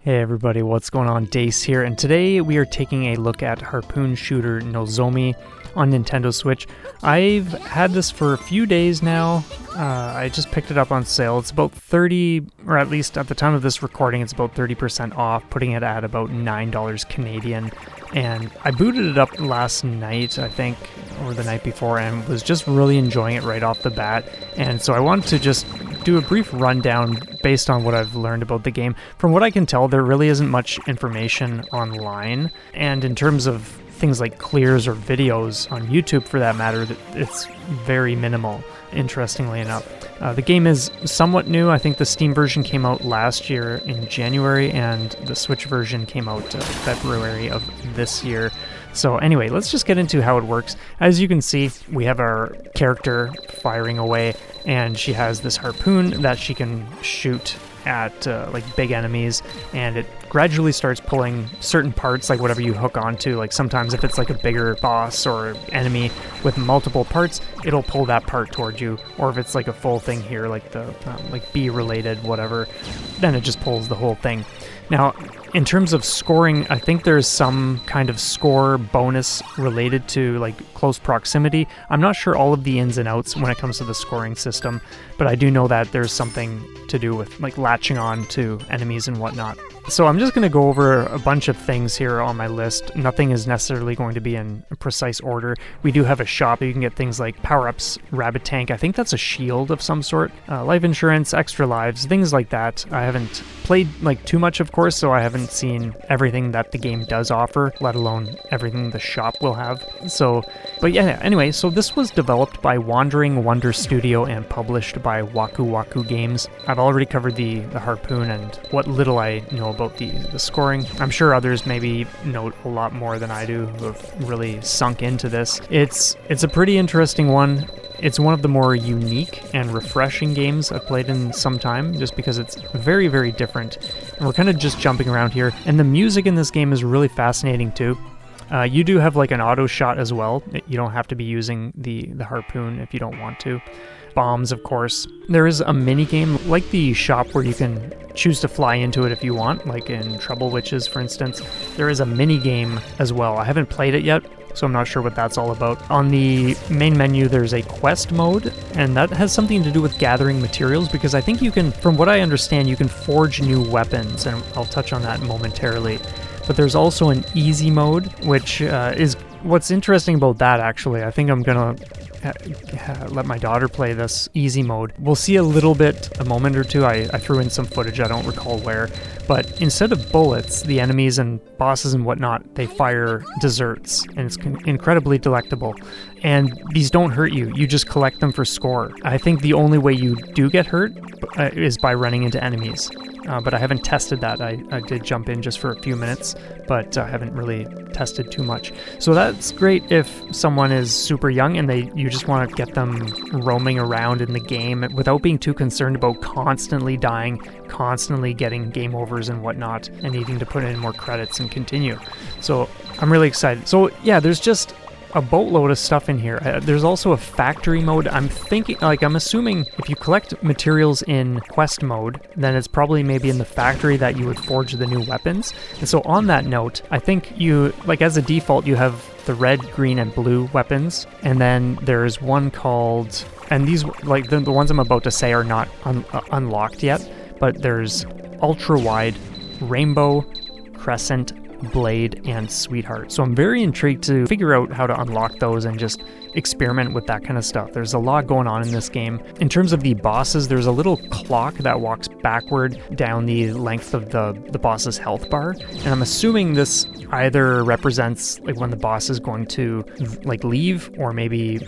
Hey everybody, what's going on? Dace here, and today we are taking a look at Harpoon Shooter Nozomi on Nintendo Switch. I've had this for a few days now. I just picked it up on sale. It's about 30, or at least at the time of this recording, it's about 30% off, putting it at about $9 Canadian. And I booted it up last night, I think, or the night before, and was just really enjoying it right off the bat. And so I wanted to just do a brief rundown based on what I've learned about the game. From what I can tell, there really isn't much information online, and in terms of things like clears or videos on YouTube for that matter, it's very minimal, interestingly enough. The game is somewhat new. I think the Steam version came out last year in January, and the Switch version came out February of this year. So anyway, let's just get into how it works. As you can see, we have our character firing away, and she has this harpoon that she can shoot at like big enemies, and it gradually starts pulling certain parts, like whatever you hook onto. Like sometimes if it's like a bigger boss or enemy with multiple parts, it'll pull that part towards you, or if it's like a full thing here, like the like bee related whatever, then it just pulls the whole thing. Now, in terms of scoring, I think there's some kind of score bonus related to like close proximity. I'm not sure all of the ins and outs when it comes to the scoring system, but I do know that there's something to do with like latching on to enemies and whatnot. So I'm just going to go over a bunch of things here on my list. Nothing is necessarily going to be in a precise order. We do have a shop. You can get things like power-ups, rabbit tank. I think that's a shield of some sort. Life insurance, extra lives, things like that. I haven't played like too much, of course, so I haven't seen everything that the game does offer, let alone everything the shop will have. So, but yeah, anyway, so this was developed by Wandering Wonder Studio and published by Waku Waku Games. I've already covered the Harpoon and what little I know about the scoring. I'm sure others maybe know a lot more than I do who have really sunk into this. It's a pretty interesting one. It's one of the more unique and refreshing games I've played in some time, just because it's very, very different. And we're kind of just jumping around here. And the music in this game is really fascinating too. You do have like an auto shot as well. You don't have to be using the harpoon if you don't want to. Bombs, of course. There is a mini game like the shop where you can choose to fly into it if you want, like in Trouble Witches, for instance. There is a mini game as well. I haven't played it yet, so I'm not sure what that's all about. On the main menu, there's a quest mode, and that has something to do with gathering materials, because I think you can, from what I understand, you can forge new weapons, and I'll touch on that momentarily. But there's also an easy mode, which is what's interesting about that, actually. I think I'm gonna let my daughter play this easy mode. We'll see a little bit, a moment or two. I threw in some footage, I don't recall where, but instead of bullets, the enemies and bosses and whatnot, they fire desserts, and it's incredibly delectable. And these don't hurt you, you just collect them for score. I think the only way you do get hurt is by running into enemies. But I haven't tested that. I did jump in just for a few minutes, but I haven't really tested too much. So that's great if someone is super young and you just want to get them roaming around in the game without being too concerned about constantly dying, constantly getting game overs and whatnot, and needing to put in more credits and continue. So I'm really excited. So yeah, there's just a boatload of stuff in here. There's also a factory mode. I'm assuming if you collect materials in quest mode, then it's probably maybe in the factory that you would forge the new weapons. And so on that note, I think you, like as a default, you have the red, green, and blue weapons. And then there's one called, and these, like the ones I'm about to say are not unlocked yet, but there's ultra wide, rainbow, crescent, blade, and sweetheart. So I'm very intrigued to figure out how to unlock those and just experiment with that kind of stuff. There's a lot going on in this game. In terms of the bosses, there's a little clock that walks backward down the length of the boss's health bar, and I'm assuming this either represents like when the boss is going to like leave, or maybe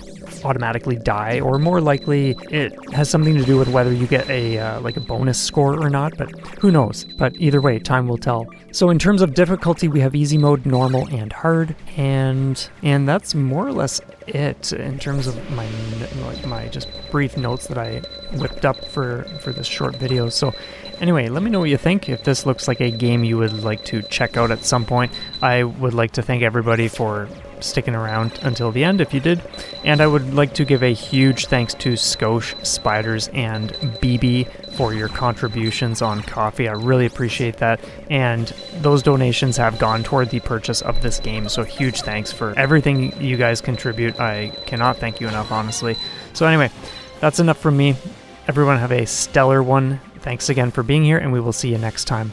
automatically die, or more likely it has something to do with whether you get a like a bonus score or not, but who knows. But either way, time will tell. So in terms of difficulty, we have easy mode, normal, and hard, and that's more or less it in terms of my just brief notes that I whipped up for this short video. So anyway, let me know what you think. If this looks like a game you would like to check out at some point. I would like to thank everybody for sticking around until the end if you did. And I would like to give a huge thanks to Scowsh, Spiders, and BB for your contributions on coffee. I really appreciate that, and those donations have gone toward the purchase of this game, so huge thanks for everything you guys contribute. I cannot thank you enough, honestly. So anyway, that's enough from me. Everyone have a stellar one. Thanks again for being here, and we will see you next time.